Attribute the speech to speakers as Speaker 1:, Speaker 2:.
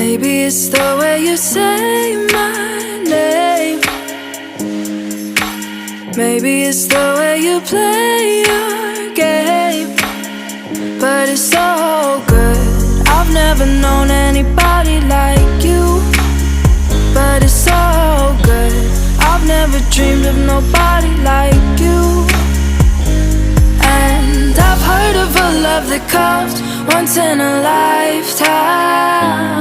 Speaker 1: Maybe it's the way you say my name. Maybe it's the way you play your game. But it's so good. I've never known anybody like you. But it's so good. I've never dreamed of nobody like you. And I've heard of a love that comes once in a lifetime.